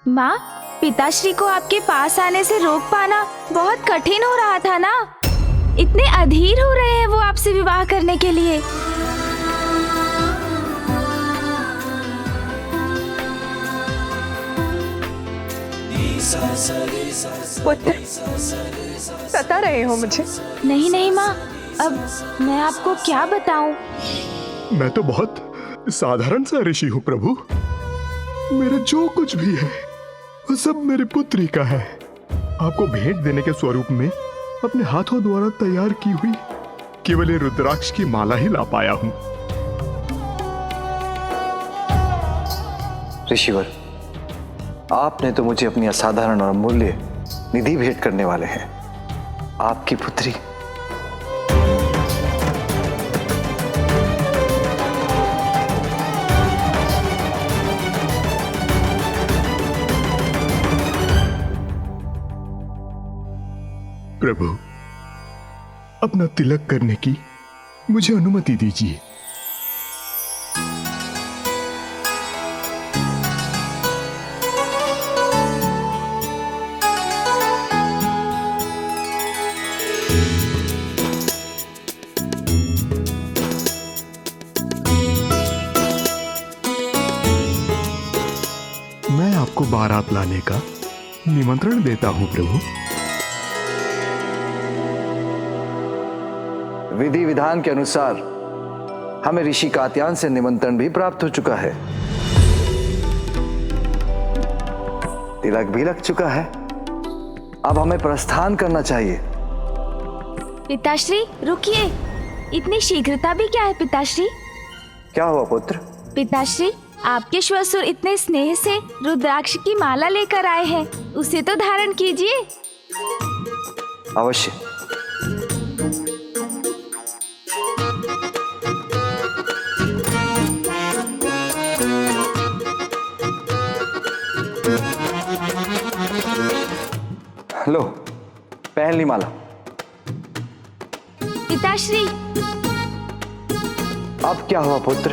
माँ, पिताश्री को आपके पास आने से रोक पाना बहुत कठिन हो रहा था ना। इतने अधीर हो रहे हैं वो आपसे विवाह करने के लिए। पुत्र, सता रहे हो मुझे? नहीं नहीं माँ, अब मैं आपको क्या बताऊं। मैं तो बहुत साधारण सा ऋषि हूँ प्रभु। मेरा जो कुछ भी है वो सब मेरी पुत्री का है। आपको भेंट देने के स्वरूप में अपने हाथों द्वारा तैयार की हुई केवल ये रुद्राक्ष की माला ही ला पाया हूँ। ऋषिवर, आपने तो मुझे अपनी असाधारण और अमूल्य निधि भेंट करने वाले हैं। आपकी पुत्री प्रभु, अपना तिलक करने की मुझे अनुमति दीजिए। मैं आपको बारात लाने का निमंत्रण देता हूं प्रभु। विधि विधान के अनुसार हमें ऋषि कात्यायन से निमंत्रण भी प्राप्त हो चुका है। तिलक भी लग चुका है। अब हमें प्रस्थान करना चाहिए। पिताश्री रुकिए, इतनी शीघ्रता भी क्या है पिताश्री? क्या हुआ पुत्र? पिताश्री, आपके श्वशुर इतने स्नेह से रुद्राक्ष की माला लेकर आए हैं, उसे तो धारण कीजिए। अवश्य। लो, पहन ली माला। पिताश्री। अब क्या हुआ पुत्र?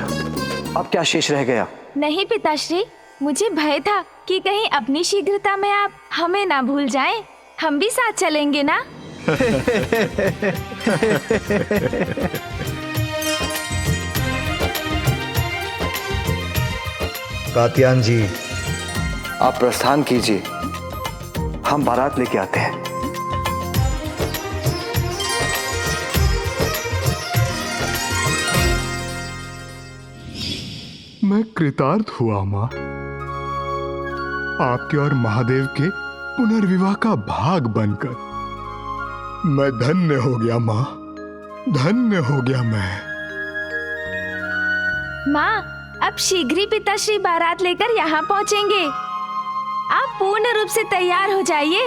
अब क्या शेष रह गया? नहीं पिताश्री, मुझे भय था कि कहीं अपनी शीघ्रता में आप हमें ना भूल जाएं। हम भी साथ चलेंगे ना? कात्यायन जी, आप प्रस्थान कीजिए, हम बारात लेके आते हैं। मैं कृतार्थ हुआ मां, आपके और महादेव के पुनर्विवाह का भाग बनकर। मैं धन्य हो गया मां, धन्य हो गया मैं। माँ, अब शीघ्र ही पिताश्री बारात लेकर यहाँ पहुँचेंगे। आप पूर्ण रूप से तैयार हो जाइए।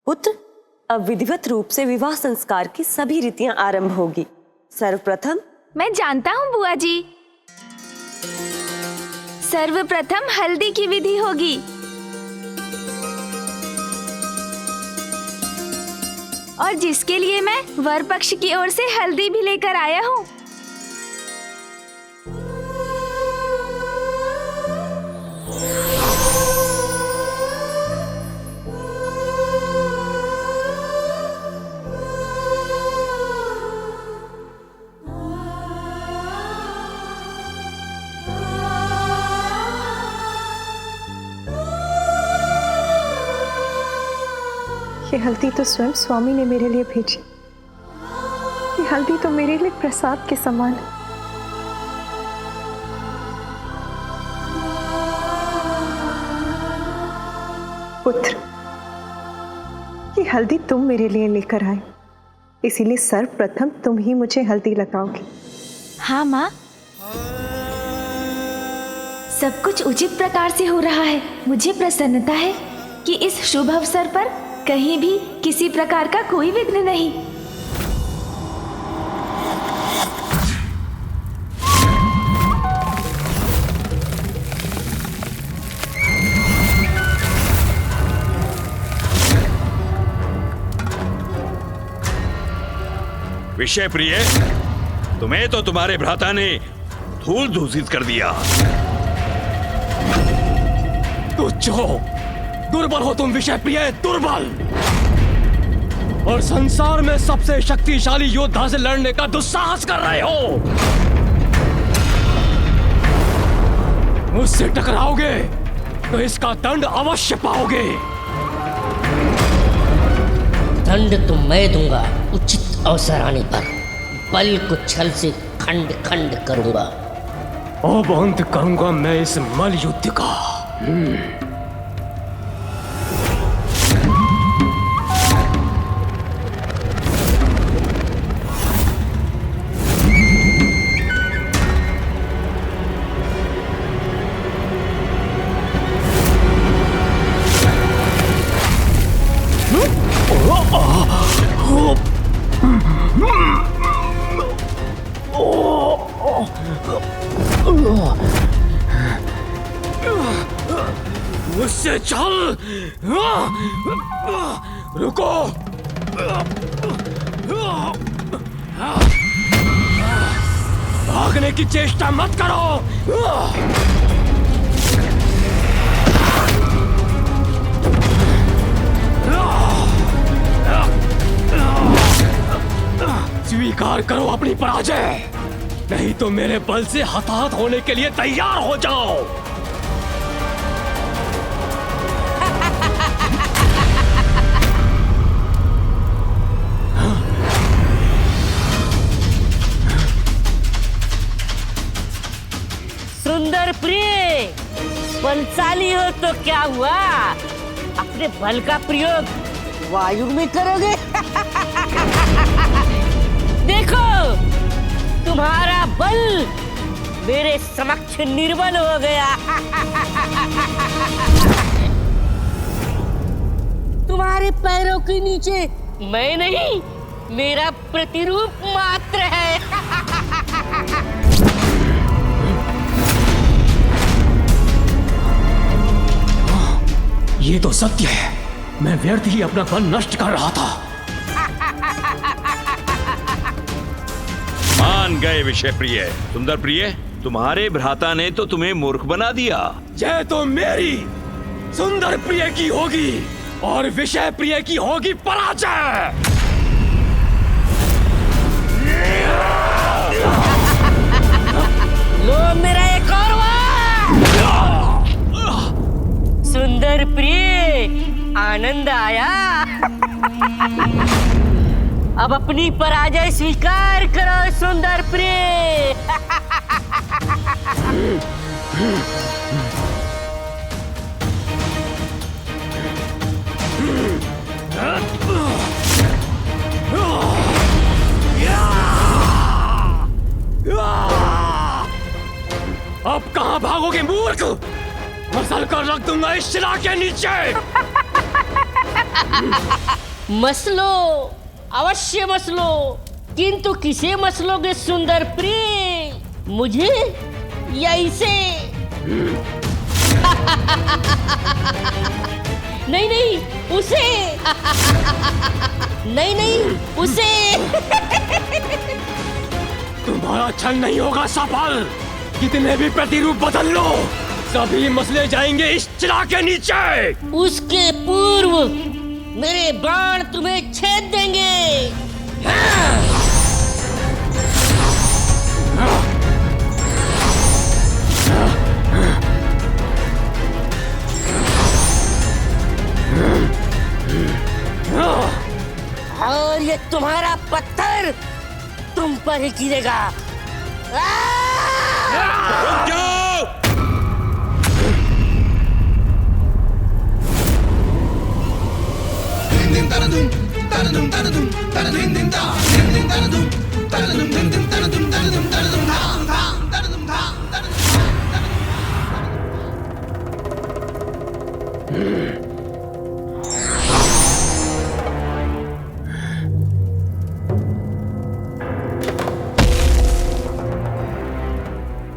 पुत्र, अब विधिवत रूप से विवाह संस्कार की सभी रीतियां आरंभ होगी। सर्वप्रथम मैं जानता हूँ बुआ जी। सर्वप्रथम हल्दी की विधि होगी और जिसके लिए मैं वर पक्ष की ओर से हल्दी भी लेकर आया हूँ। ये हल्दी तो स्वयं स्वामी ने मेरे लिए भेजी। ये हल्दी तो मेरे लिए प्रसाद के समान है। पुत्र, ये हल्दी तुम मेरे लिए लेकर आए, इसीलिए सर्वप्रथम तुम ही मुझे हल्दी लगाओगी। हाँ माँ, सब कुछ उचित प्रकार से हो रहा है। मुझे प्रसन्नता है कि इस शुभ अवसर पर कहीं भी किसी प्रकार का कोई विघ्न नहीं। विषय प्रिय, तुम्हें तो तुम्हारे भ्राता ने धूल दूषित कर दिया। तुच्छ हो, दुर्बल हो तुम विषय प्रिय, दुर्बल। और संसार में सबसे शक्तिशाली योद्धा से लड़ने का दुस्साहस कर रहे हो। मुझसे टकराओगे तो इसका दंड अवश्य पाओगे। दंड तो मैं दूंगा उचित अवसर आने पर। बल को छल से खंड खंड करूंगा। अब अंत करूंगा मैं इस मल युद्ध का। मुझसे चल। रुको। भागने की चेष्टा मत करो। स्वीकार करो अपनी पराजय, नहीं तो मेरे बल से हताहत होने के लिए तैयार हो जाओ। सुंदर प्रिय, बलशाली हो तो क्या हुआ, अपने बल का प्रयोग वायु में करोगे। देखो, तुम्हारा बल मेरे समक्ष निर्बल हो गया। तुम्हारे पैरों के नीचे मैं नहीं, मेरा प्रतिरूप मात्र है। ये तो सत्य है, मैं व्यर्थ ही अपना बल नष्ट कर रहा था। मान गए विषय प्रिय। सुंदर प्रिय, तुम्हारे भ्राता ने तो तुम्हें मूर्ख बना दिया। जय तो मेरी सुंदर प्रिय की होगी और विषय प्रिय की होगी पराजय। लो मेरा एक और वार। सुंदर प्रिय, आनंद आया। अब अपनी पराजय स्वीकार करो सुंदर प्रिय। अब कहां भागोगे मूर्ख, मसल कर रख दूंगा इस शिला के नीचे। मसलो, अवश्य मसलो, किंतु किसे मसलोगे सुंदर प्रिय, मुझे या इसे? नहीं नहीं, उसे। नहीं नहीं, उसे। तुम्हारा छल नहीं होगा सफल। कितने भी प्रतिरूप बदल लो, सभी मसले जाएंगे इस चिला के नीचे। उसके पूर्व मेरे बाण तुम्हें छेद देंगे। और ये तुम्हारा पत्थर तुम पर ही गिरेगा। रुक जाओ!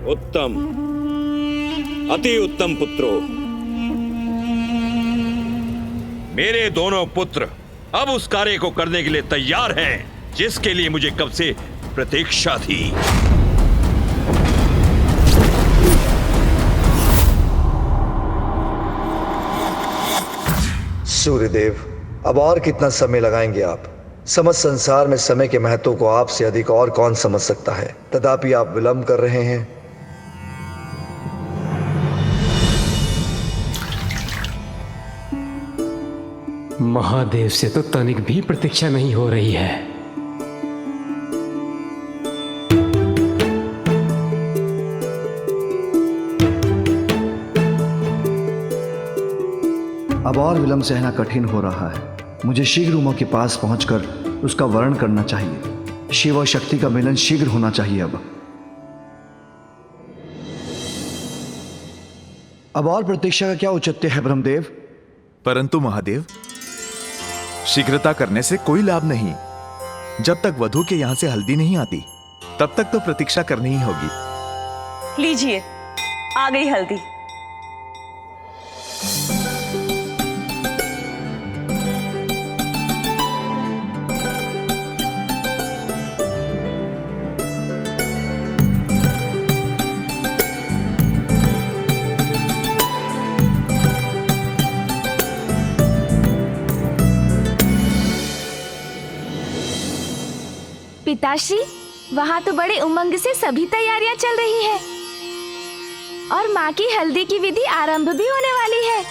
उत्तम, अति उत्तम पुत्रों। मेरे दोनों पुत्र अब उस कार्य को करने के लिए तैयार हैं जिसके लिए मुझे कब से प्रतीक्षा थी। सूर्यदेव, अब और कितना समय लगाएंगे आप? समस्त संसार में समय के महत्व को आपसे अधिक और कौन समझ सकता है, तथापि आप विलंब कर रहे हैं। महादेव से तो तनिक भी प्रतीक्षा नहीं हो रही है। अब और विलंब सहना कठिन हो रहा है। मुझे शीघ्र उमा के पास पहुंचकर उसका वर्णन करना चाहिए। शिव और शक्ति का मिलन शीघ्र होना चाहिए। अब और प्रतीक्षा का क्या औचित्य है ब्रह्मदेव? परंतु महादेव, शीघ्रता करने से कोई लाभ नहीं। जब तक वधू के यहां से हल्दी नहीं आती तब तक तो प्रतीक्षा करनी ही होगी। लीजिए, आ गई हल्दी। पिताश्री, वहाँ तो बड़े उमंग से सभी तैयारियां चल रही है और माँ की हल्दी की विधि आरंभ भी होने वाली है।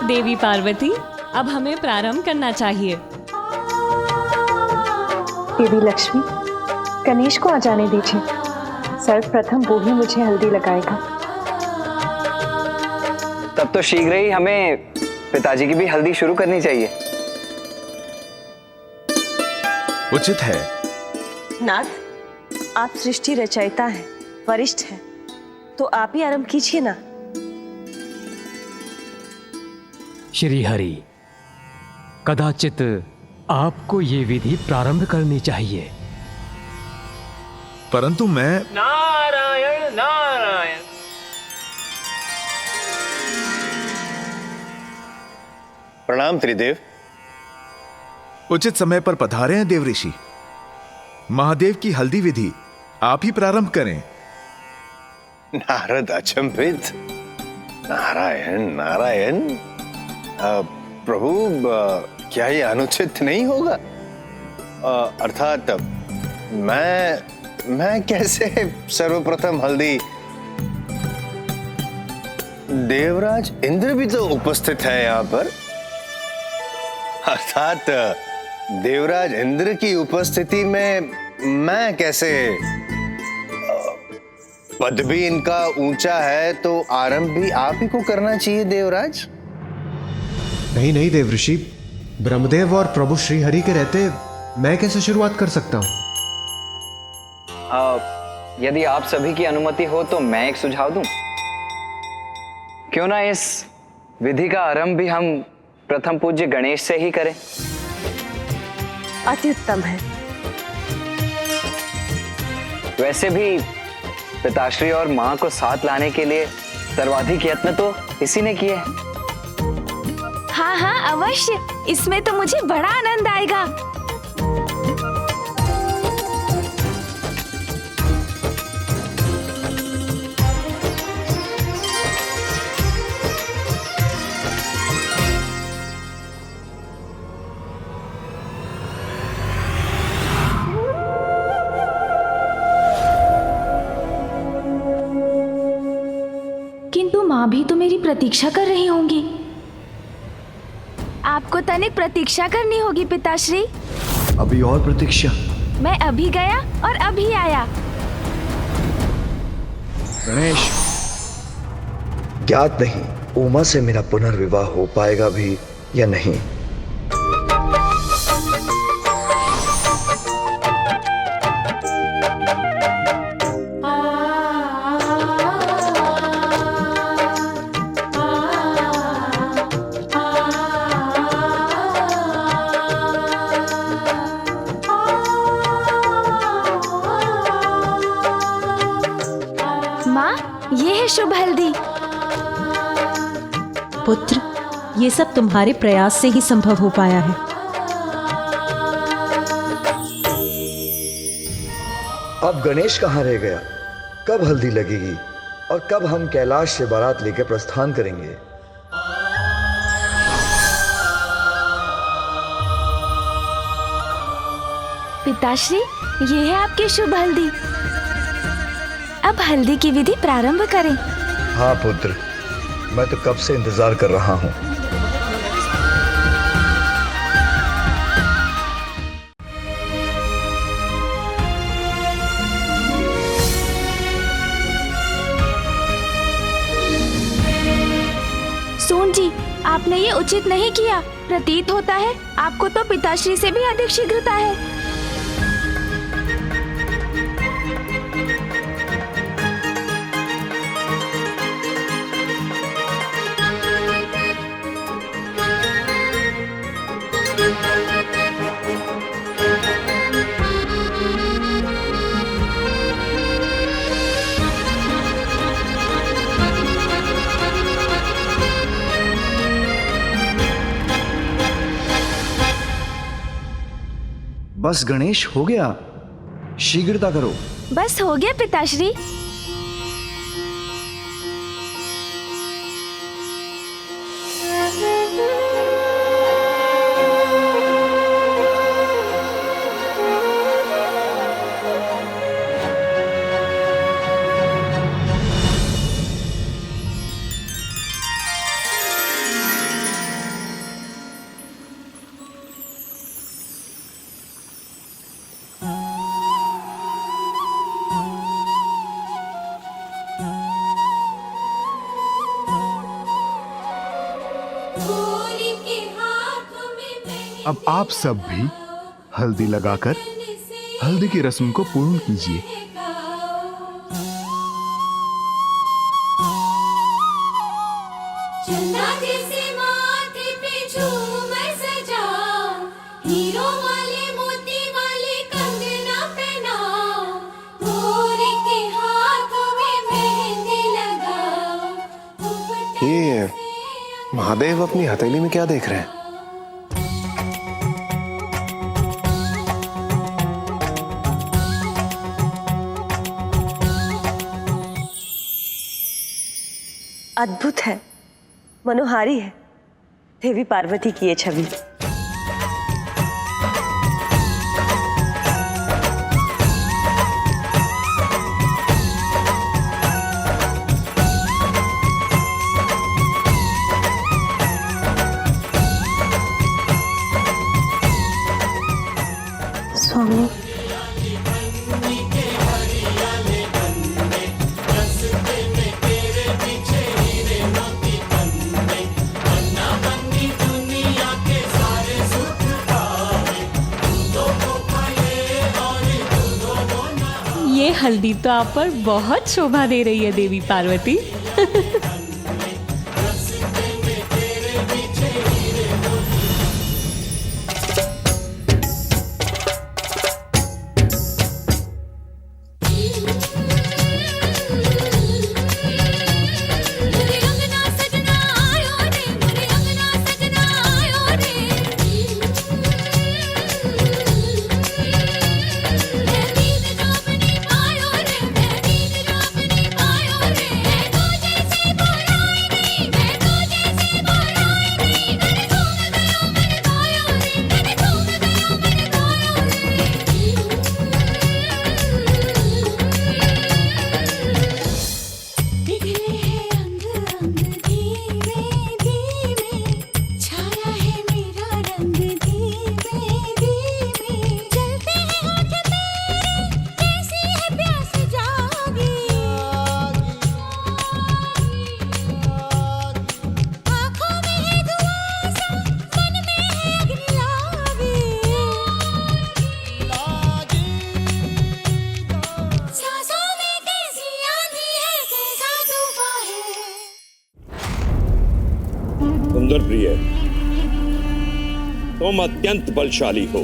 देवी पार्वती, अब हमें प्रारंभ करना चाहिए। देवी लक्ष्मी, गणेश को आ जाने दीजिए। सर्वप्रथम वो ही मुझे हल्दी लगाएगा। तब तो शीघ्र ही हमें पिताजी की भी हल्दी शुरू करनी चाहिए। उचित है। नाथ, आप सृष्टि रचयिता हैं, वरिष्ठ हैं, तो आप ही आरंभ कीजिए ना। श्री हरि, कदाचित आपको ये विधि प्रारंभ करनी चाहिए। परंतु मैं नारायण नारायण। प्रणाम त्रिदेव। उचित समय पर पधारे हैं देव ऋषि। महादेव की हल्दी विधि आप ही प्रारंभ करें। नारद अचंभित। नारायण नारायण। प्रभु, क्या ये अनुचित नहीं होगा? अर्थात मैं कैसे सर्वप्रथम हल्दी? देवराज इंद्र भी तो उपस्थित है यहाँ पर। अर्थात देवराज इंद्र की उपस्थिति में मैं कैसे? पद भी इनका ऊंचा है तो आरंभ भी आप ही को करना चाहिए देवराज। नहीं नहीं देव ऋषि, ब्रह्मदेव और प्रभु श्री हरि के रहते मैं कैसे शुरुआत कर सकता हूँ? यदि आप सभी की अनुमति हो तो मैं एक सुझाव दूं। क्यों ना इस विधि का आरंभ भी हम प्रथम पूज्य गणेश से ही करें। अति उत्तम है। वैसे भी पिताश्री और मां को साथ लाने के लिए सर्वाधिक यत्न तो इसी ने किए हैं। हाँ हाँ अवश्य, इसमें तो मुझे बड़ा आनंद आएगा। किंतु माँ भी तो मेरी प्रतीक्षा कर रही होंगी। आपको तनिक प्रतीक्षा करनी होगी पिताश्री। अभी और प्रतीक्षा? मैं अभी गया और अभी आया। गणेश, ज्ञात नहीं उमा से मेरा पुनर्विवाह हो पाएगा भी या नहीं। माँ, ये है शुभ हल्दी। पुत्र, ये सब तुम्हारे प्रयास से ही संभव हो पाया है। अब गणेश कहाँ रह गया? कब हल्दी लगेगी और कब हम कैलाश से बारात लेकर प्रस्थान करेंगे? पिताश्री, ये है आपकी शुभ हल्दी। अब हल्दी की विधि प्रारंभ करें। हाँ पुत्र, मैं तो कब से इंतजार कर रहा हूँ। सोन जी, आपने ये उचित नहीं किया। प्रतीत होता है आपको तो पिताश्री से भी अधिक शीघ्रता है। बस गणेश, हो गया, शीघ्रता करो। बस हो गया पिताश्री। अब आप सब भी हल्दी लगाकर हल्दी की रस्म को पूर्ण कीजिए। ये महादेव अपनी हथेली में क्या देख रहे हैं? अद्भुत है, मनोहारी है। देवी पार्वती की ये छवि। स्वामी, ये हल्दी तो आप पर बहुत शोभा दे रही है देवी पार्वती। सुंदर प्रिय, तुम अत्यंत बलशाली हो।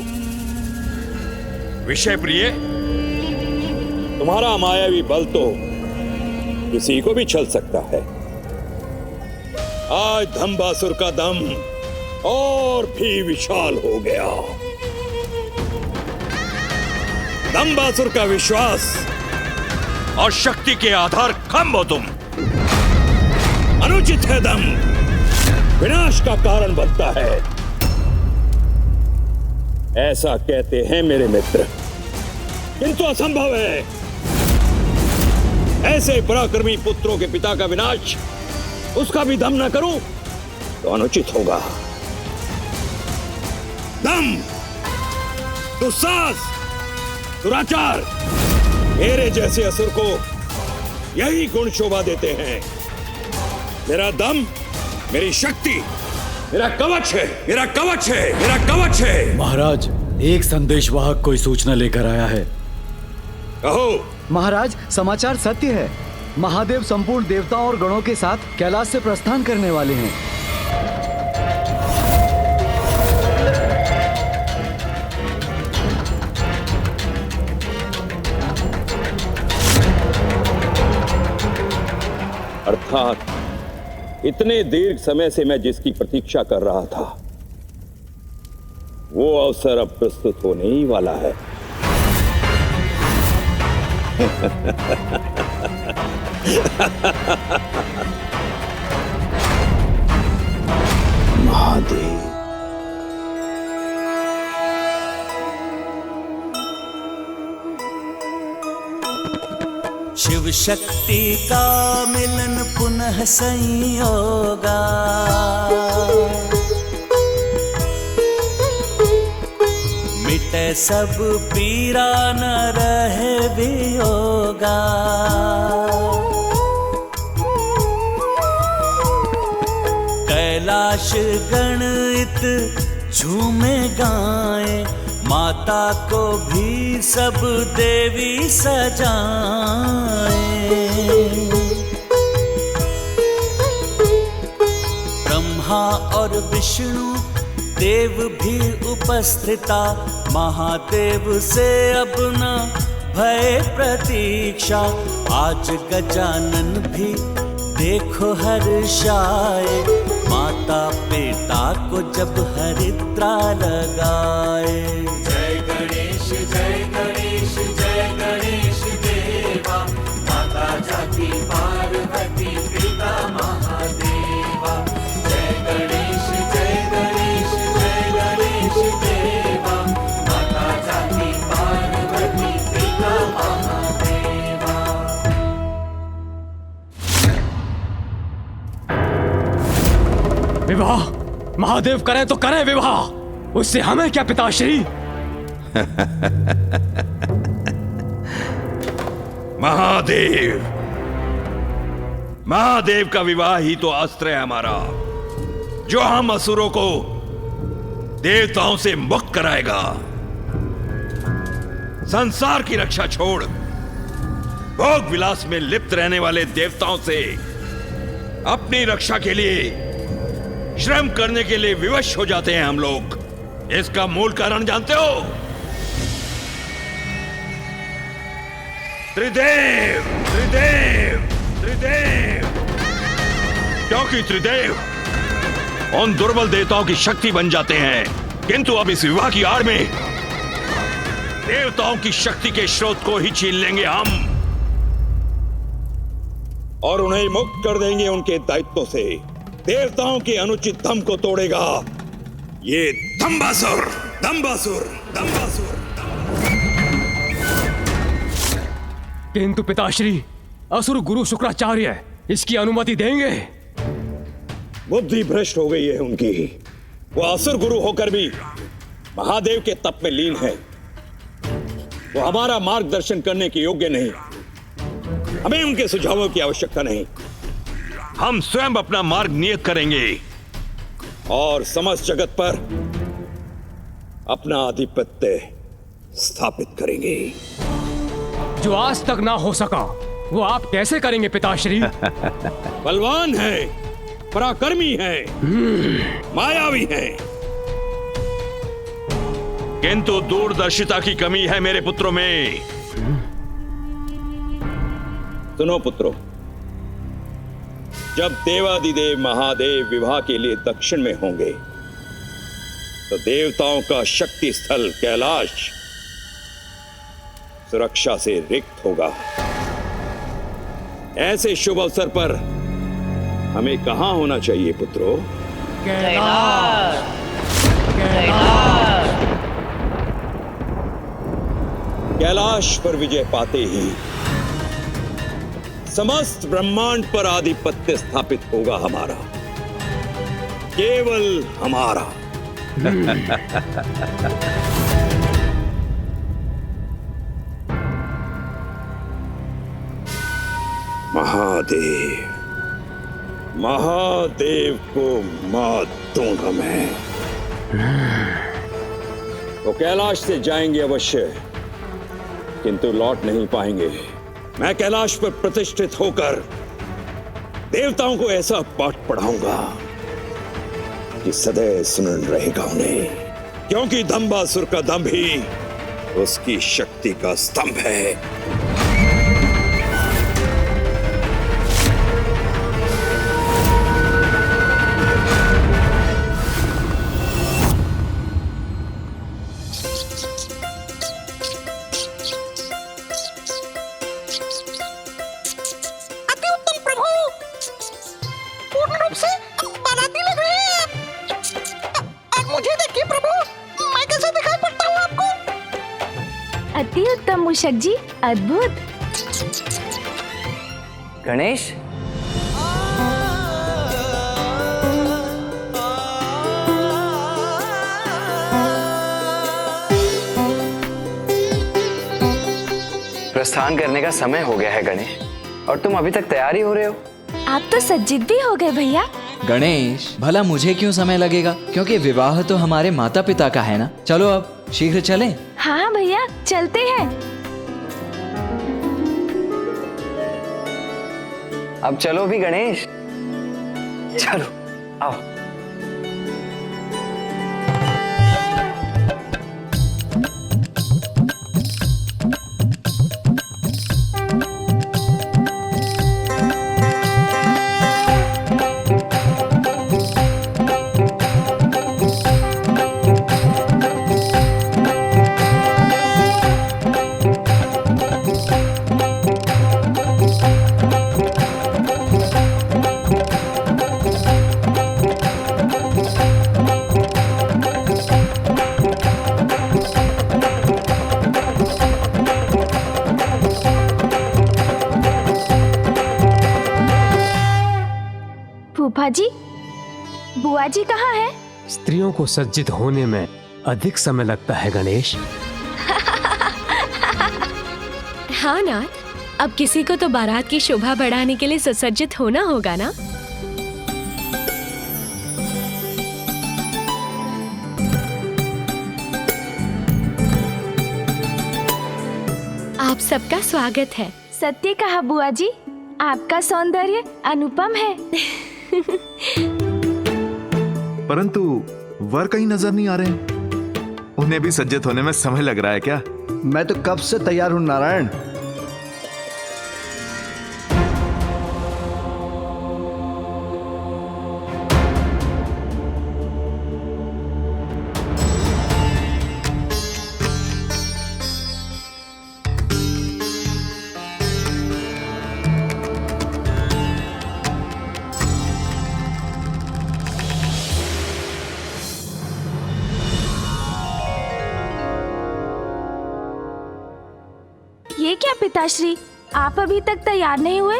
विषय प्रिय, तुम्हारा मायावी बल तो किसी को भी छल सकता है। आज धम्बासुर का दम और भी विशाल हो गया। दंबासुर का विश्वास और शक्ति के आधार खंभ हो तुम। अनुचित है दम, विनाश का कारण बनता है, ऐसा कहते हैं मेरे मित्र, किंतु असंभव है। ऐसे पराक्रमी पुत्रों के पिता का विनाश उसका भी दम न करूं तो अनुचित होगा। दम, दुस्साहस, दुराचार, मेरे जैसे असुर को यही गुण शोभा देते हैं। मेरा दम, मेरी शक्ति, मेरा कवच है, मेरा कवच है, मेरा कवच है। महाराज, एक संदेशवाहक कोई सूचना लेकर आया है। कहो। महाराज, समाचार सत्य है। महादेव संपूर्ण देवताओं और गणों के साथ कैलाश से प्रस्थान करने वाले हैं। अर्थात इतने दीर्घ समय से मैं जिसकी प्रतीक्षा कर रहा था, वो अवसर अब प्रस्तुत होने ही वाला है। महादेव। शिव शक्ति का मिलन पुनः संयोगा, मिटे सब पीरा न रहे वियोगा। कैलाश गणित झूमे गाए, माता को भी सब देवी सजाए। ब्रह्मा और विष्णु देव भी उपस्थिता, महादेव से अब न भय प्रतीक्षा। आज गजानन भी देखो हर्षाए, माता पिता को जब हरिद्रा लगाए। जय गणेश जय गणेश जय गणेश देवा, माता जाति पार्वती पिता महादेवा। जय गणेश जय गणेश जय गणेश देवा, माता जाति पार्वती पिता महादेवा। विवाह महादेव करे तो करे विवाह, उससे हमें क्या पिताश्री। महादेव, महादेव का विवाह ही तो अस्त्र है हमारा, जो हम असुरों को देवताओं से मुक्त कराएगा। संसार की रक्षा छोड़ भोग विलास में लिप्त रहने वाले देवताओं से अपनी रक्षा के लिए श्रम करने के लिए विवश हो जाते हैं हम लोग। इसका मूल कारण जानते हो? त्रिदेव, त्रिदेव, त्रिदेव। क्योंकि त्रिदेव उन दुर्बल देवताओं की शक्ति बन जाते हैं, किंतु अब इस विवाह की आड़ में देवताओं की शक्ति के स्रोत को ही छीन लेंगे हम और उन्हें मुक्त कर देंगे उनके दायित्व से। देवताओं के अनुचित दम को तोड़ेगा ये दंबासुर, दंबासुर, दंबासुर। किंतु पिताश्री, असुर गुरु शुक्राचार्य इसकी अनुमति देंगे? बुद्धि भ्रष्ट हो गई है उनकी। वो असुर गुरु होकर भी महादेव के तप में लीन है। वो हमारा मार्गदर्शन करने के योग्य नहीं। हमें उनके सुझावों की आवश्यकता नहीं। हम स्वयं अपना मार्ग नियत करेंगे और समस्त जगत पर अपना आधिपत्य स्थापित करेंगे। जो आज तक ना हो सका वो आप कैसे करेंगे पिताश्री? बलवान है, पराक्रमी है, मायावी है, किंतु दूरदर्शिता की कमी है मेरे पुत्रों में। सुनो पुत्रों, जब देवादिदेव महादेव विवाह के लिए दक्षिण में होंगे तो देवताओं का शक्ति स्थल कैलाश सुरक्षा से रिक्त होगा। ऐसे शुभ अवसर पर हमें कहां होना चाहिए पुत्रों? कैलाश पर विजय पाते ही समस्त ब्रह्मांड पर आधिपत्य स्थापित होगा हमारा, केवल हमारा। महादेव, महादेव को मात दूंगा मैं। वो कैलाश से जाएंगे अवश्य, किंतु लौट नहीं पाएंगे। मैं कैलाश पर प्रतिष्ठित होकर देवताओं को ऐसा पाठ पढ़ाऊंगा कि सदैव सुनन रहेगा उन्हें, क्योंकि दंबासुर का दंभ ही उसकी शक्ति का स्तंभ है। अति उत्तम मूषक जी, अद्भुत। गणेश, प्रस्थान करने का समय हो गया है गणेश, और तुम अभी तक तैयार ही हो रहे हो। आप तो सज्जित भी हो गए भैया। गणेश, भला मुझे क्यों समय लगेगा, क्योंकि विवाह तो हमारे माता पिता का है ना। चलो अब शीघ्र चलें। हाँ भैया, चलते हैं। अब चलो भी गणेश, चलो आओ। फूफा जी, बुआ जी कहाँ है? स्त्रियों को सज्जित होने में अधिक समय लगता है गणेश। हाँ नाथ, अब किसी को तो बारात की शोभा बढ़ाने के लिए सुसज्जित होना होगा ना। आप सबका स्वागत है। सत्य कहा बुआ जी, आपका सौंदर्य अनुपम है। परंतु वर कहीं नजर नहीं आ रहे हैं। उन्हें भी सज्जित होने में समय लग रहा है क्या? मैं तो कब से तैयार हूं नारायण। ये क्या पिताश्री, आप अभी तक तैयार नहीं हुए?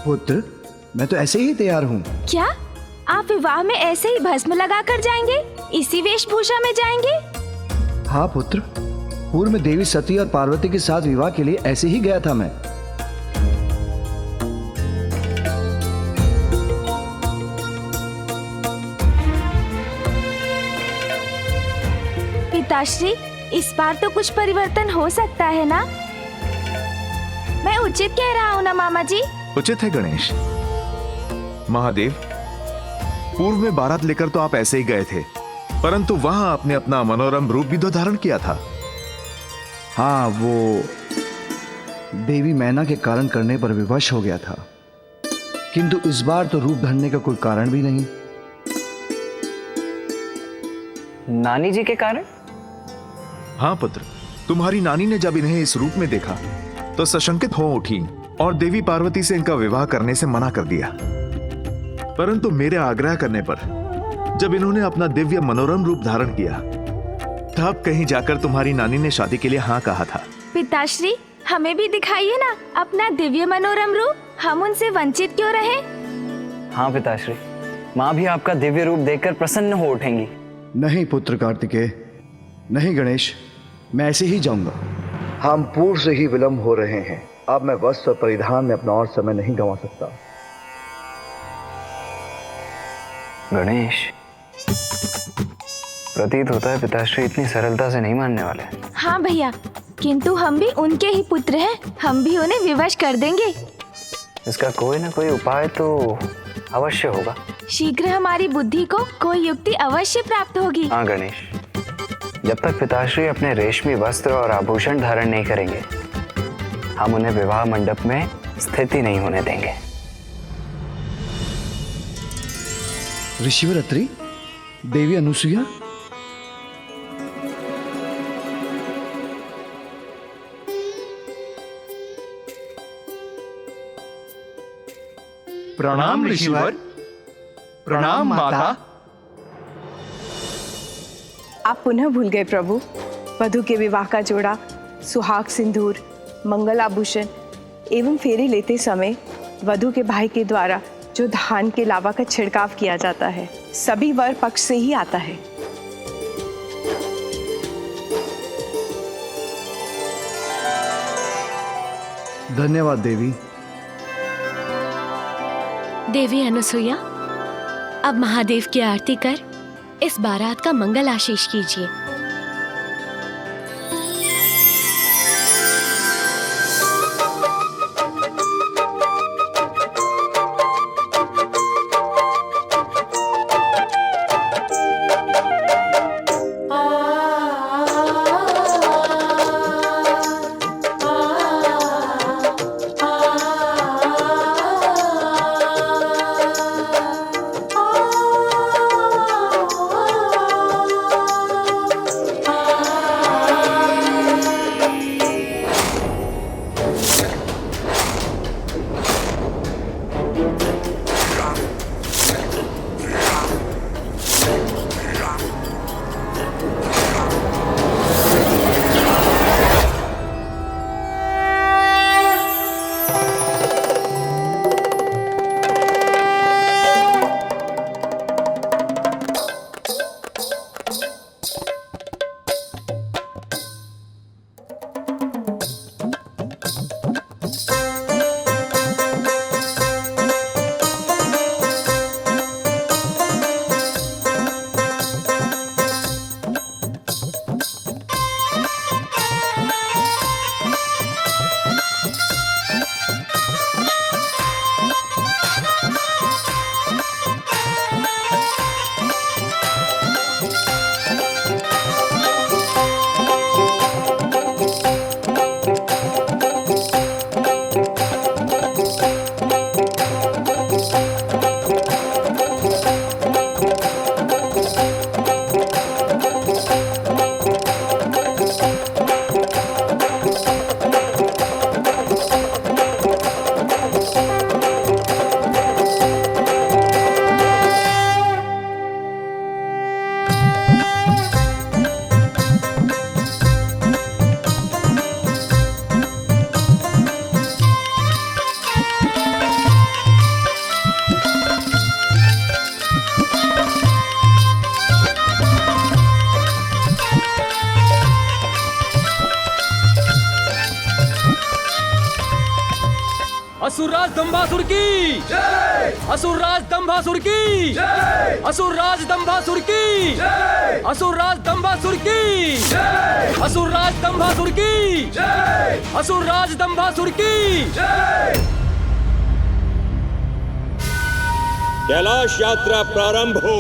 पुत्र, मैं तो ऐसे ही तैयार हूँ। क्या आप विवाह में ऐसे ही भस्म लगाकर जाएंगे? इसी वेशभूषा में जाएंगे? हाँ पुत्र, पूर्व में देवी सती और पार्वती के साथ विवाह के लिए ऐसे ही गया था मैं। पिताश्री, इस बार तो कुछ परिवर्तन हो सकता है ना? मैं उचित कह रहा हूँ ना मामा जी? उचित है गणेश। महादेव, पूर्व में बारात लेकर तो आप ऐसे ही गए थे, परंतु वहां आपने अपना मनोरम रूप भी तो धारण किया था। हाँ, वो देवी मैना के कारण करने पर विवश हो गया था, किंतु इस बार तो रूप धरने का कोई कारण भी नहीं। नानी जी के कारण? हाँ पुत्र, तुम्हारी नानी ने जब इन्हें इस रूप में देखा तो सशंकित हो उठी और देवी पार्वती से इनका विवाह करने से मना कर दिया। परंतु मेरे आग्रह करने पर जब इन्होंने अपना दिव्य मनोरम रूप धारण किया तब कहीं जाकर तुम्हारी नानी ने शादी के लिए हाँ कहा था। पिताश्री, हमें भी दिखाइए ना अपना दिव्य मनोरम रूप, हम उनसे वंचित क्यों रहे? हाँ पिताश्री, माँ भी आपका दिव्य रूप देखकर प्रसन्न हो उठेंगी। नहीं पुत्र कार्तिकेय, नहीं गणेश, मैं ऐसे ही जाऊंगा। हम पूर्व से ही विलंब हो रहे हैं। अब मैं वस्त्र परिधान में अपना और समय नहीं गंवा सकता। गणेश, प्रतीत होता है पिताश्री इतनी सरलता से नहीं मानने वाले। हाँ भैया, किंतु हम भी उनके ही पुत्र हैं, हम भी उन्हें विवश कर देंगे। इसका कोई ना कोई उपाय तो अवश्य होगा। शीघ्र हमारी बुद्धि को कोई युक्ति अवश्य प्राप्त होगी। हाँ गणेश, जब तक पिताश्री अपने रेशमी वस्त्र और आभूषण धारण नहीं करेंगे हम उन्हें विवाह मंडप में स्थिति नहीं होने देंगे। ऋषिवर अत्रि, देवी अनुसुईया, प्रणाम ऋषिवर। प्रणाम माता। आप पुनः भूल गए प्रभु। वधू के विवाह का जोड़ा, सुहाग सिंदूर, मंगल आभूषण एवं फेरे लेते समय वधू के भाई के द्वारा जो धान के लावा का छिड़काव किया जाता है सभी वर पक्ष से ही आता है। धन्यवाद देवी। देवी अनुसुईया, अब महादेव की आरती कर इस बारात का मंगल आशीष कीजिए। असुरराज दंभासुर की जय! असुरराज दंभासुर की जय! असुरराज दंभासुर की जय! असुरराज दंभासुर की जय! असुरराज दंभासुर की जय! असुरराज दंभासुर की जय! कैलाश यात्रा प्रारंभ हो।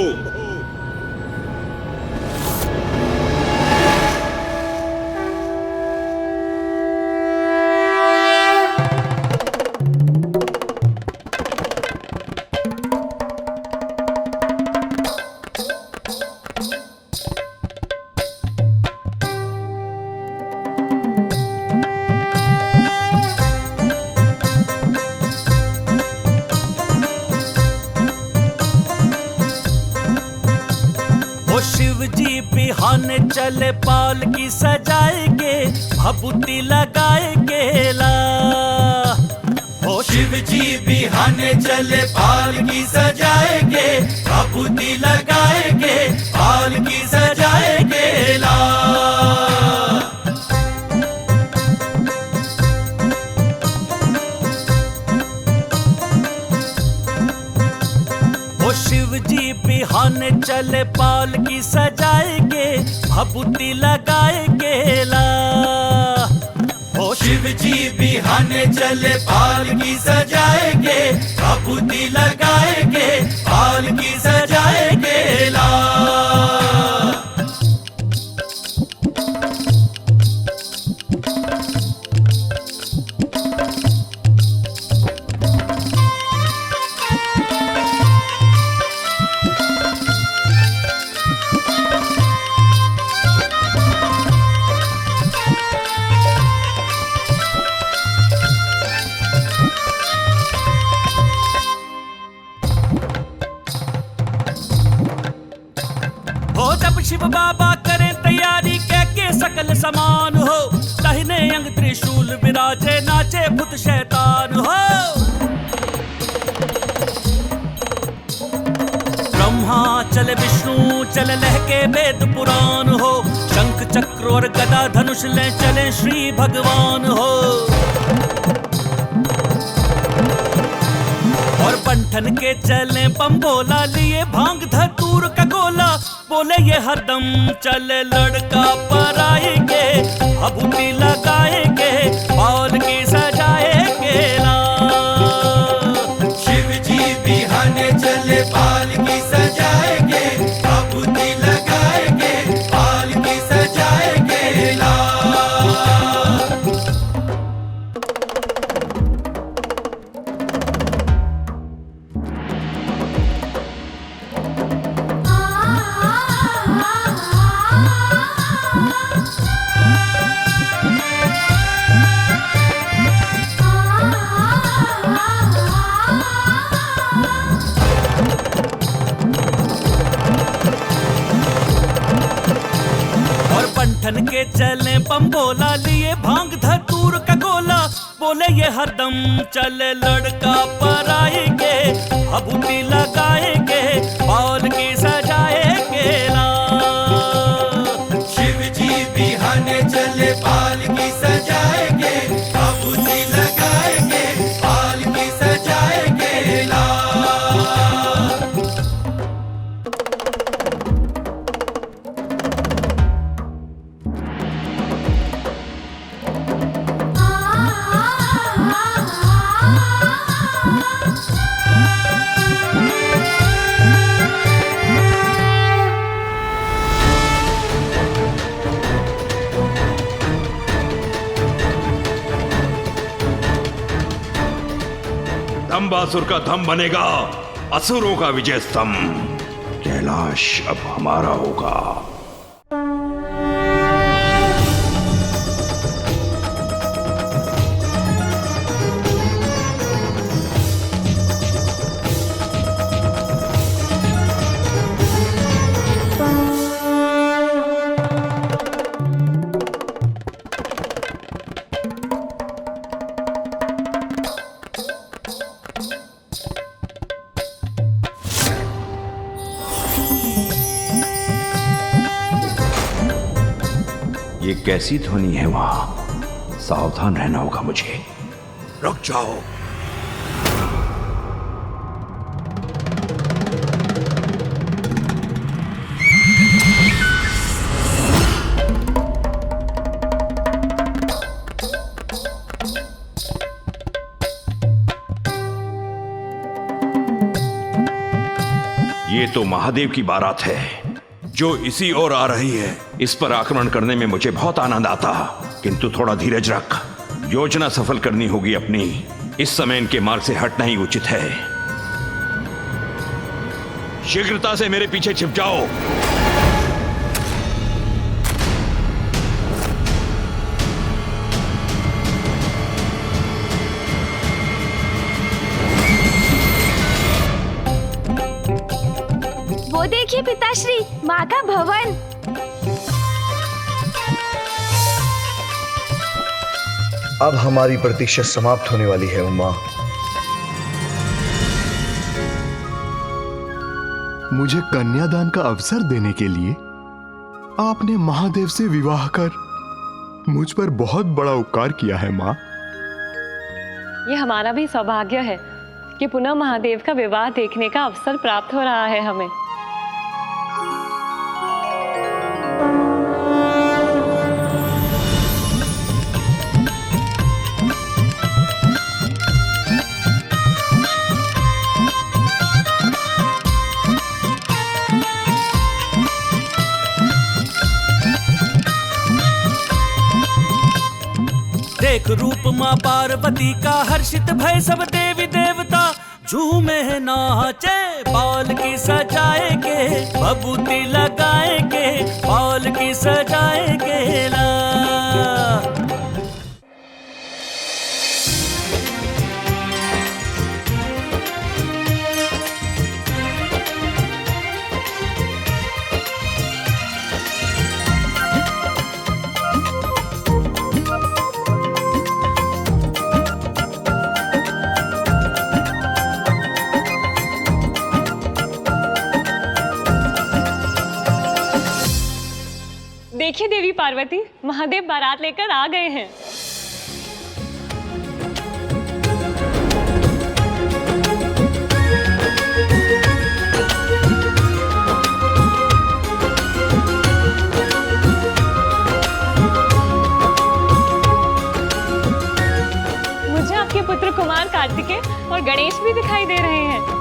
वो शिव जी बिहाने चले पालकी सजाएंगे, भभूति लगाएंगे ला। वो शिव जी बिहाने चले पालकी सजाएंगे, भभूति लगाएंगे, पालकी सजाएंगे ला। वो शिव जी बिहाने चले पालकी सजाएंगे, भभूति लगाएंगे ला। वो शिव जी बिहाने चले पालकी सजाएंगे, भभूति लगाएंगे, पालकी सजाएंगे ला। शिव बाबा करें तैयारी कह के सकल समान हो, दाहिने अंग त्रिशूल विराजे नाचे भूत शैतान हो। ब्रह्मा चले विष्णु चले लहके वेद पुराण हो, शंख चक्र और गदा धनुष ले चले श्री भगवान हो। और बंठन के चले बम्बोला लिए भांग धतूर का गोला, बोले ये हरदम चले लड़का पराएंगे, भभूति लगाएंगे, पालकी सजाएंगे ला। शिव जी बिहाने चले पालकी सजाएंगे, भभूति लगाएंगे, पालकी सजाएंगे ला। के चले बम्बोला लिए भांग धतूर का गोला, बोले ये हरदम चले लड़का पराएंगे, भभूति लगाएंगे, पालकी सजाएंगे ला। शिव जी बिहाने चले पालकी सजाएंगे, भभूति लगाएंगे, पालकी सजाएंगे ला। दंबासुर का धम बनेगा असुरों का विजय स्तंभ। कैलाश अब हमारा होगा। ये कैसी ध्वनि है वहां? सावधान रहना होगा मुझे। रुक जाओ। ये तो महादेव की बारात है जो इसी ओर आ रही है। इस पर आक्रमण करने में मुझे बहुत आनंद आता, किंतु थोड़ा धीरज रख। योजना सफल करनी होगी अपनी। इस समय इनके मार्ग से हटना ही उचित है। शीघ्रता से मेरे पीछे छिप जाओ। वो देख देखिए पिताश्री, माँ का भवन। अब हमारी प्रतीक्षा समाप्त होने वाली है उमा। मुझे कन्यादान का अवसर देने के लिए आपने महादेव से विवाह कर मुझ पर बहुत बड़ा उपकार किया है माँ। ये हमारा भी सौभाग्य है कि पुनः महादेव का विवाह देखने का अवसर प्राप्त हो रहा है हमें। देख रूप माँ पार्वती का हर्षित भय सब देवी देवता झूमे नाचे, बाल की सजाएंगे भभूति लगाएंगे, बाल की सजाएंगे ना। देखिए देवी पार्वती, महादेव बारात लेकर आ गए हैं। मुझे आपके पुत्र कुमार कार्तिकेय और गणेश भी दिखाई दे रहे हैं।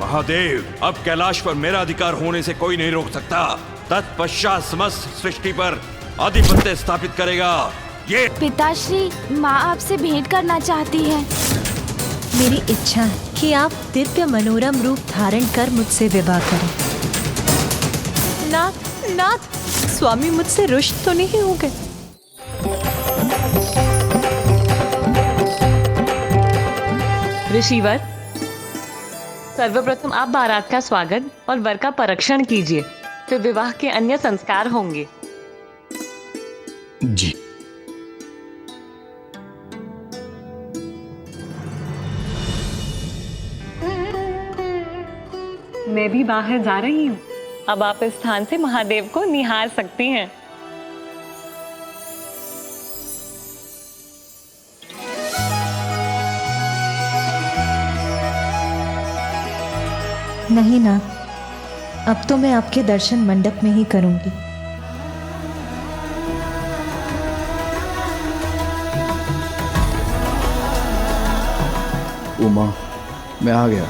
महादेव, अब कैलाश पर मेरा अधिकार होने से कोई नहीं रोक सकता। तत्पश्चात समस्त सृष्टि पर आधिपत्य स्थापित करेगा। ये पिताश्री, माँ आपसे भेंट करना चाहती है। मेरी इच्छा है कि आप दिव्य मनोरम रूप धारण कर मुझसे विवाह करें। नाथ, नाथ, स्वामी मुझसे रुष्ट तो नहीं हो गए? ऋषिवर, सर्वप्रथम आप बारात का स्वागत और वर का परीक्षण कीजिए, फिर विवाह के अन्य संस्कार होंगे। जी। मैं भी बाहर जा रही हूँ। अब आप इस स्थान से महादेव को निहार सकती हैं। नहीं नाथ, अब तो मैं आपके दर्शन मंडप में ही करूंगी। उमा, मैं आ गया।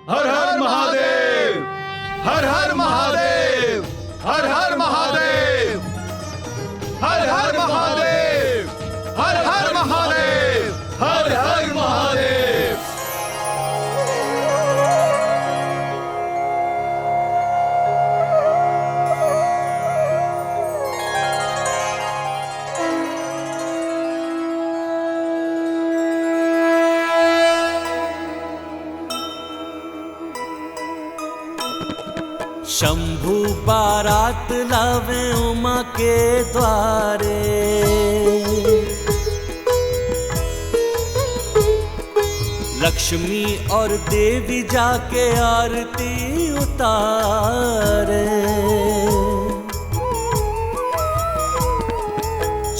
हर हर महादेव, हर हर महादेव, हर हर महादेव, हर हर महादेव, हर हर महादेव, हर हर महादेव। शंभू बारात लावे उमा के द्वारे, लक्ष्मी और देवी जाके आरती उतारे।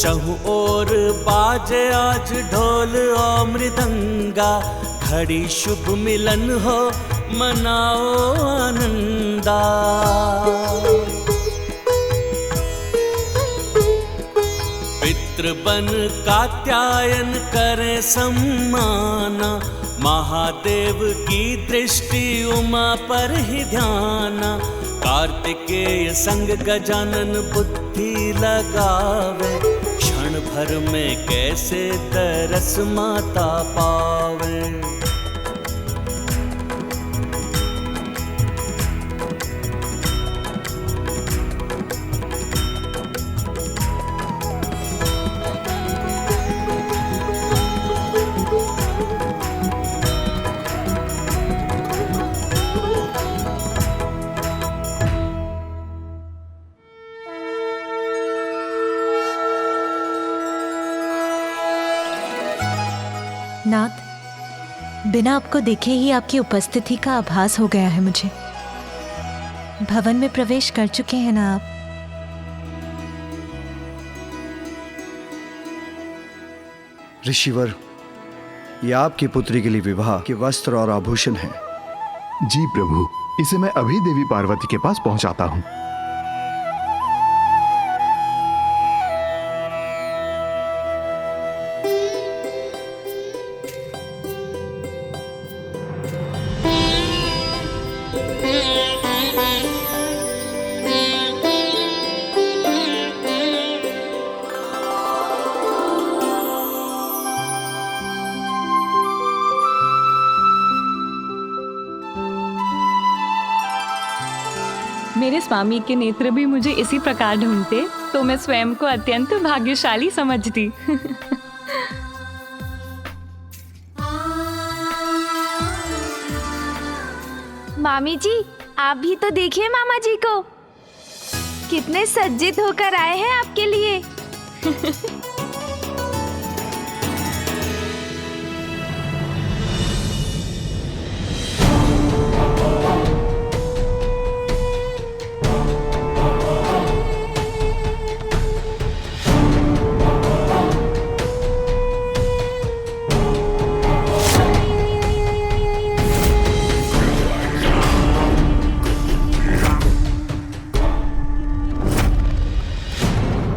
चहु और बाजे आज ढोल और मृदंगा, घड़ी शुभ मिलन हो मनाओ आनंदा। पितृबन कात्यायन करे सम्माना, महादेव की दृष्टि उमा पर ही ध्याना। कार्तिकेय संग गजानन बुद्धि लगावे, क्षण भर में कैसे तरस माता पावे। नाथ, बिना आपको देखे ही आपकी उपस्थिति का आभास हो गया है मुझे। भवन में प्रवेश कर चुके हैं ना आप? ऋषिवर, ये आपकी पुत्री के लिए विवाह के वस्त्र और आभूषण हैं। जी प्रभु, इसे मैं अभी देवी पार्वती के पास पहुंचाता हूं। मेरे स्वामी के नेत्र भी मुझे इसी प्रकार ढूंढते तो मैं स्वयं को अत्यंत भाग्यशाली समझती। मामी जी, आप भी तो देखिए मामा जी को, कितने सज्जित होकर आए हैं आपके लिए।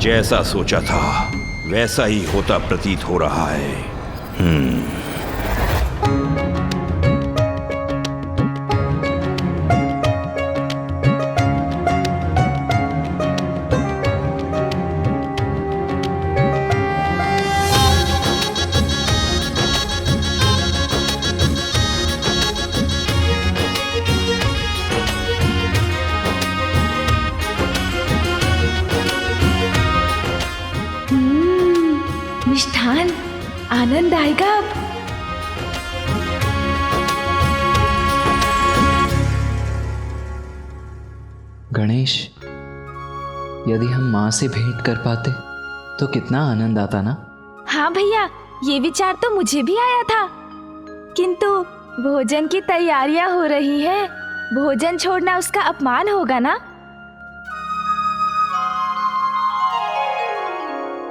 जैसा सोचा था वैसा ही होता प्रतीत हो रहा है। मिष्ठान, आनंद आएगा अब। गणेश, यदि हम माँ से भेंट कर पाते तो कितना आनंद आता ना। हाँ भैया, ये विचार तो मुझे भी आया था, किंतु भोजन की तैयारियां हो रही है, भोजन छोड़ना उसका अपमान होगा ना।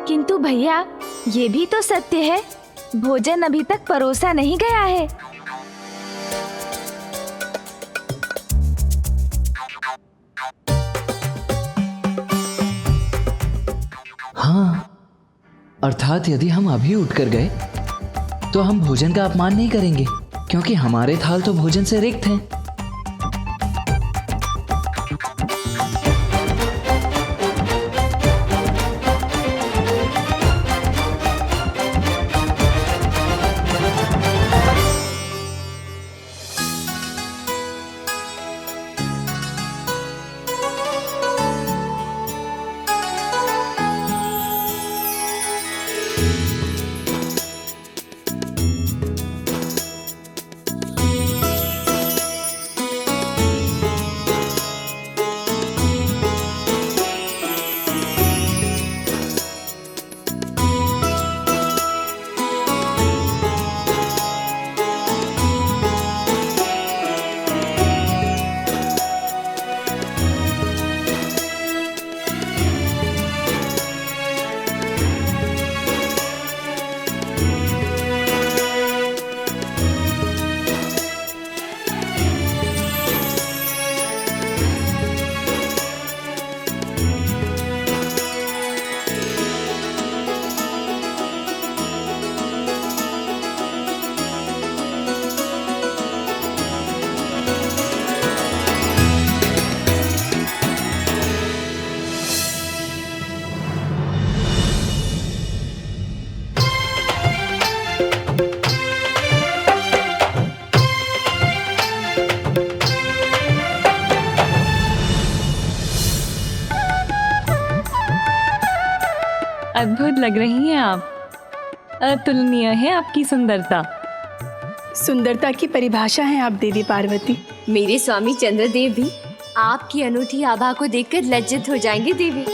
किंतु भैया, ये भी तो सत्य है, भोजन अभी तक परोसा नहीं गया है। हाँ, अर्थात यदि हम अभी उठकर गए तो हम भोजन का अपमान नहीं करेंगे, क्योंकि हमारे थाल तो भोजन से रिक्त हैं। अद्भुत लग रही हैं आप। अतुलनीय है आपकी सुंदरता। सुंदरता की परिभाषा है आप देवी पार्वती। मेरे स्वामी चंद्रदेव भी आपकी अनूठी आभा को देखकर लज्जित हो जाएंगे देवी।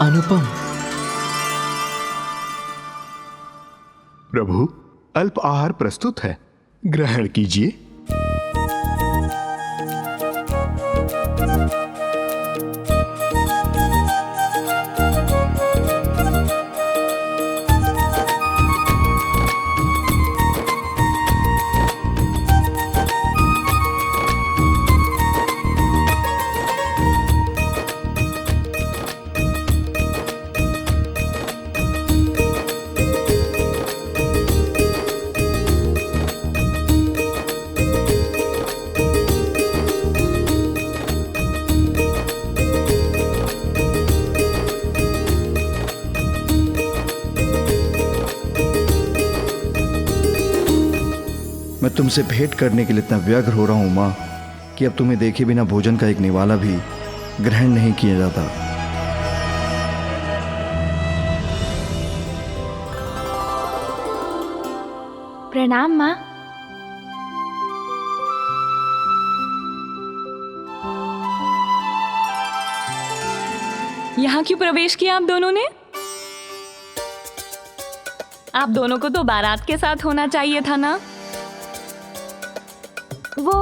अनुपम। प्रभु, अल्प आहार प्रस्तुत है, ग्रहण कीजिए। मैं तुमसे भेंट करने के लिए इतना व्यग्र हो रहा हूं माँ कि अब तुम्हें देखे बिना भोजन का एक निवाला भी ग्रहण नहीं किया जाता। प्रणाम माँ। यहाँ क्यों प्रवेश किया आप दोनों ने? आप दोनों को तो बारात के साथ होना चाहिए था ना। वो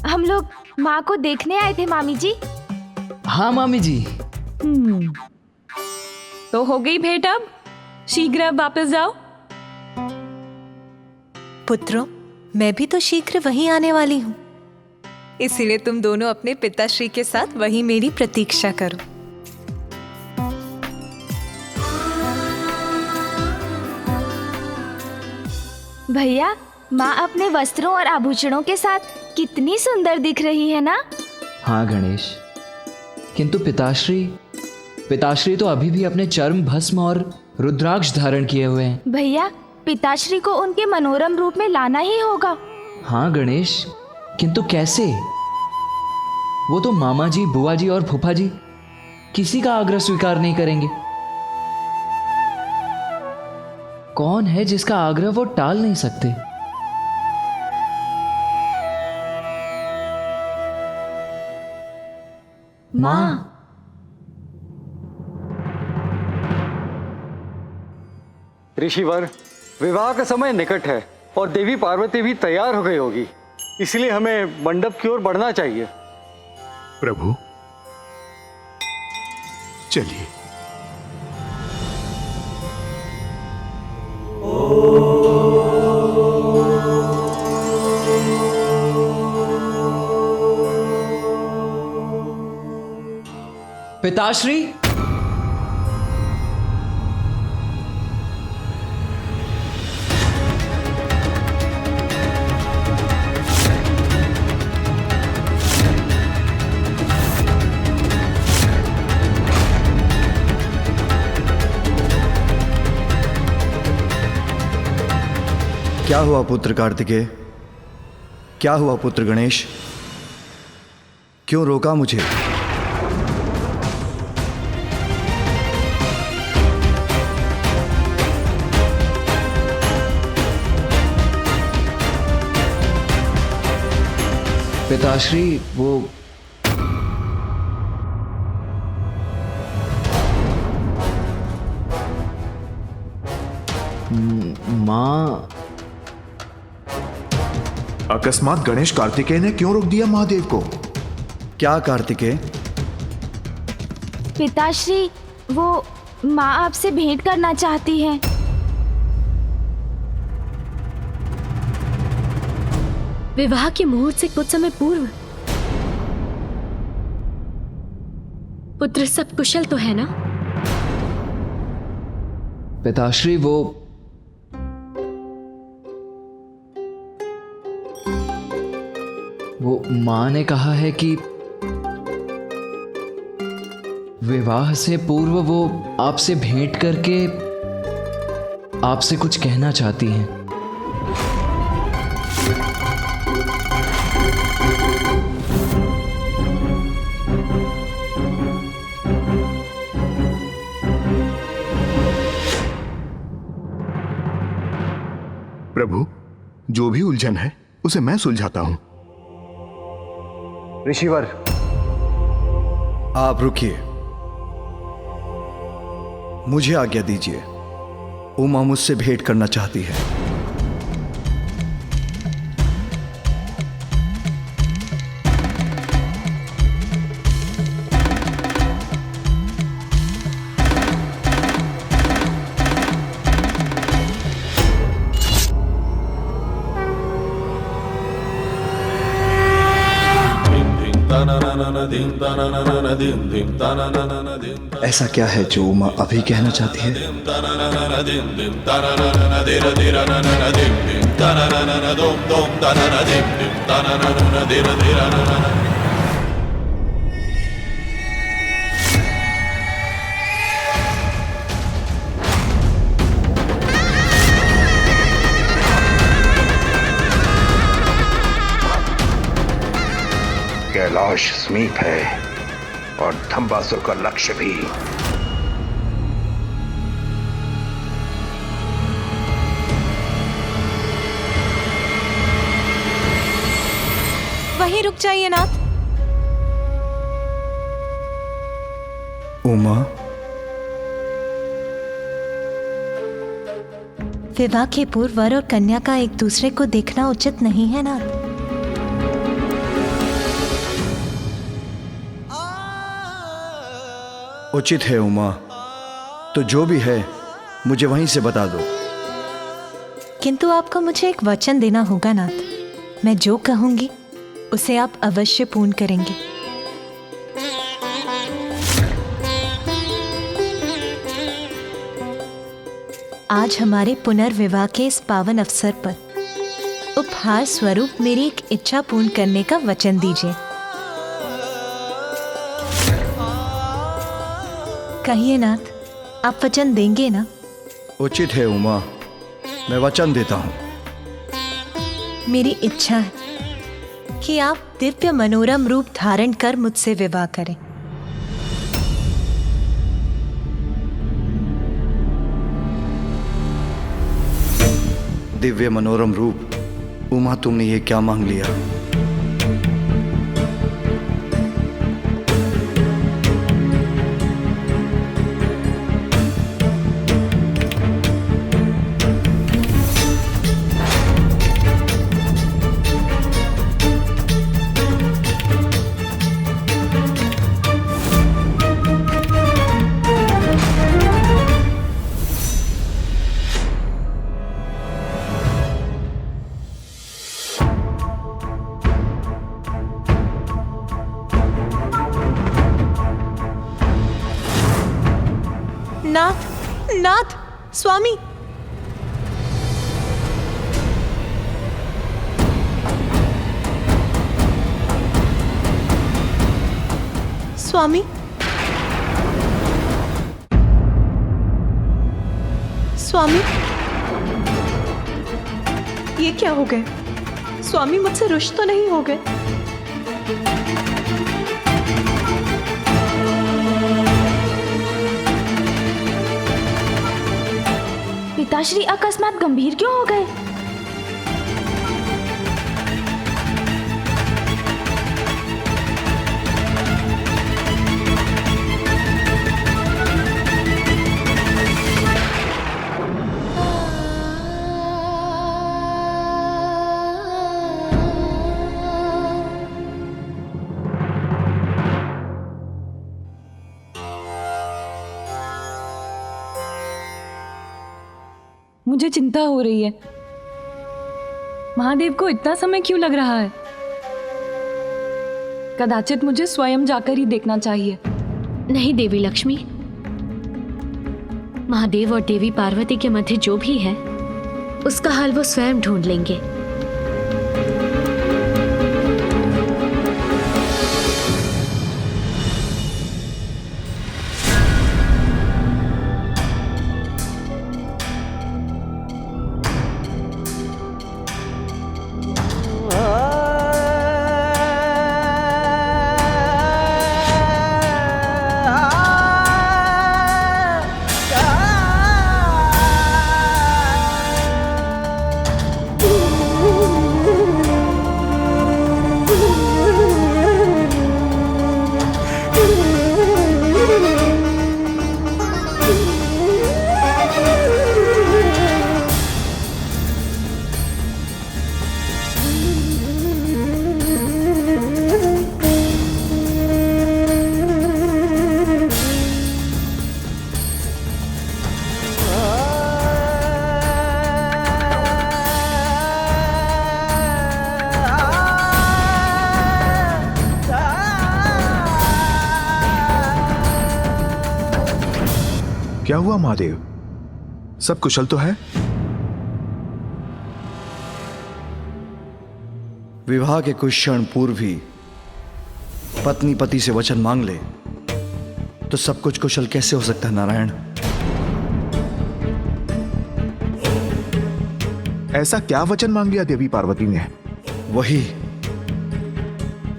हम लोग माँ को देखने आए थे मामी जी। हाँ मामी जी। तो हो गई भेंट, अब शीघ्र अब वापस जाओ। पुत्रों, मैं भी तो शीघ्र वहीं आने वाली हूँ, इसीलिए तुम दोनों अपने पिताश्री के साथ वहीं मेरी प्रतीक्षा करो। भैया, माँ अपने वस्त्रों और आभूषणों के साथ कितनी सुंदर दिख रही है ना। हाँ गणेश, किंतु पिताश्री तो अभी भी अपने चर्म भस्म और रुद्राक्ष धारण किए हुए हैं। भैया, पिताश्री को उनके मनोरम रूप में लाना ही होगा। हाँ गणेश, किंतु कैसे? वो तो मामा जी, बुआ जी और फूफा जी किसी का आग्रह स्वीकार नहीं करेंगे। कौन है जिसका आग्रह वो टाल नहीं सकते? माँ। ऋषिवर, विवाह का समय निकट है और देवी पार्वती भी तैयार हो गई होगी, इसलिए हमें मंडप की ओर बढ़ना चाहिए। प्रभु, चलिए। पिताश्री, क्या हुआ पुत्र कार्तिकेय? क्या हुआ पुत्र गणेश? क्यों रोका मुझे? पिताश्री, वो माँ। अकस्मात गणेश कार्तिकेय ने क्यों रोक दिया महादेव को? क्या कार्तिकेय? पिताश्री, वो माँ आपसे भेंट करना चाहती हैं। विवाह के मुहूर्त से कुछ समय पूर्व पुत्र सब कुशल तो है ना? पिताश्री, वो माँ ने कहा है कि विवाह से पूर्व वो आपसे भेंट करके आपसे कुछ कहना चाहती हैं। प्रभु, जो भी उलझन है उसे मैं सुलझाता हूं। ऋषिवर, आप रुकिए, मुझे आज्ञा दीजिए। उमा मुझसे भेंट करना चाहती है। ऐसा क्या है जो उमा अभी कहना चाहती है? कैलाश समीप है और धम्बासुर का लक्ष्य भी। वहीं रुक जाइए नाथ। उमा, विवाह के पूर्व वर और कन्या का एक दूसरे को देखना उचित नहीं है नाथ। उचित है उमा, तो जो भी है मुझे वहीं से बता दो। किंतु आपको मुझे एक वचन देना होगा नाथ। मैं जो कहूंगी उसे आप अवश्य पूर्ण करेंगे। आज हमारे पुनर्विवाह के इस पावन अवसर पर उपहार स्वरूप मेरी एक इच्छा पूर्ण करने का वचन दीजिए। कहिए नाथ, आप वचन देंगे ना? उचित है उमा, मैं वचन देता हूं। मेरी इच्छा है कि आप दिव्य मनोरम रूप धारण कर मुझसे विवाह करें। दिव्य मनोरम रूप? उमा, तुमने ये क्या मांग लिया? नाथ, नाथ, स्वामी, स्वामी, स्वामी, ये क्या हो गए? स्वामी मुझसे रुष्ट तो नहीं हो गए? पिताश्री अकस्मात गंभीर क्यों हो गए? मुझे चिंता हो रही है। महादेव को इतना समय क्यों लग रहा है? कदाचित मुझे स्वयं जाकर ही देखना चाहिए। नहीं देवी लक्ष्मी, महादेव और देवी पार्वती के मध्य जो भी है उसका हल वो स्वयं ढूंढ लेंगे। क्या हुआ महादेव? सब कुशल तो है? विवाह के कुछ क्षण पूर्व ही पत्नी पति से वचन मांग ले तो सब कुछ कुशल कैसे हो सकता है नारायण? ऐसा क्या वचन मांग लिया देवी पार्वती ने? वही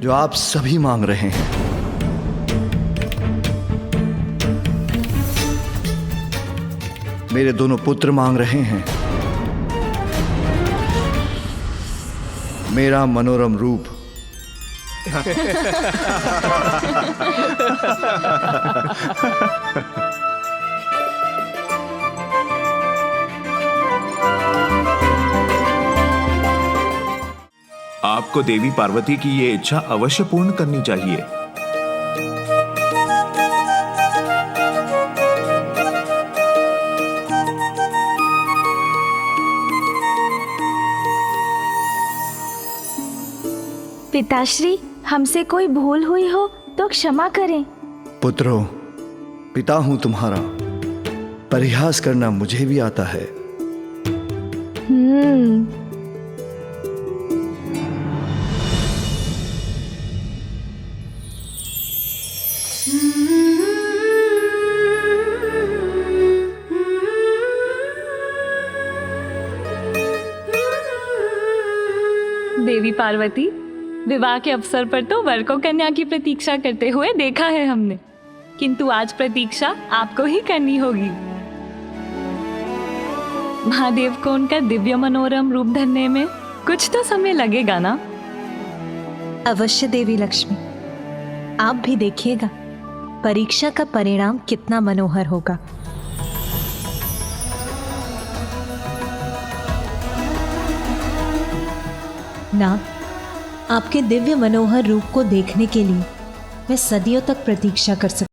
जो आप सभी मांग रहे हैं। मेरे दोनों पुत्र मांग रहे हैं मेरा मनोरम रूप। आपको देवी पार्वती की ये इच्छा अवश्य पूर्ण करनी चाहिए। पिताश्री, हमसे कोई भूल हुई हो तो क्षमा करें। पुत्रों, पिता हूं तुम्हारा, परिहास करना मुझे भी आता है। देवी पार्वती, विवाह के अवसर पर तो वर को कन्या की प्रतीक्षा करते हुए देखा है हमने, किंतु आज प्रतीक्षा आपको ही करनी होगी। महादेव को उनका दिव्य मनोरम रूप धरने में कुछ तो समय लगेगा ना? अवश्य देवी लक्ष्मी, आप भी देखिएगा परीक्षा का परिणाम कितना मनोहर होगा। ना, आपके दिव्य मनोहर रूप को देखने के लिए मैं सदियों तक प्रतीक्षा कर सकती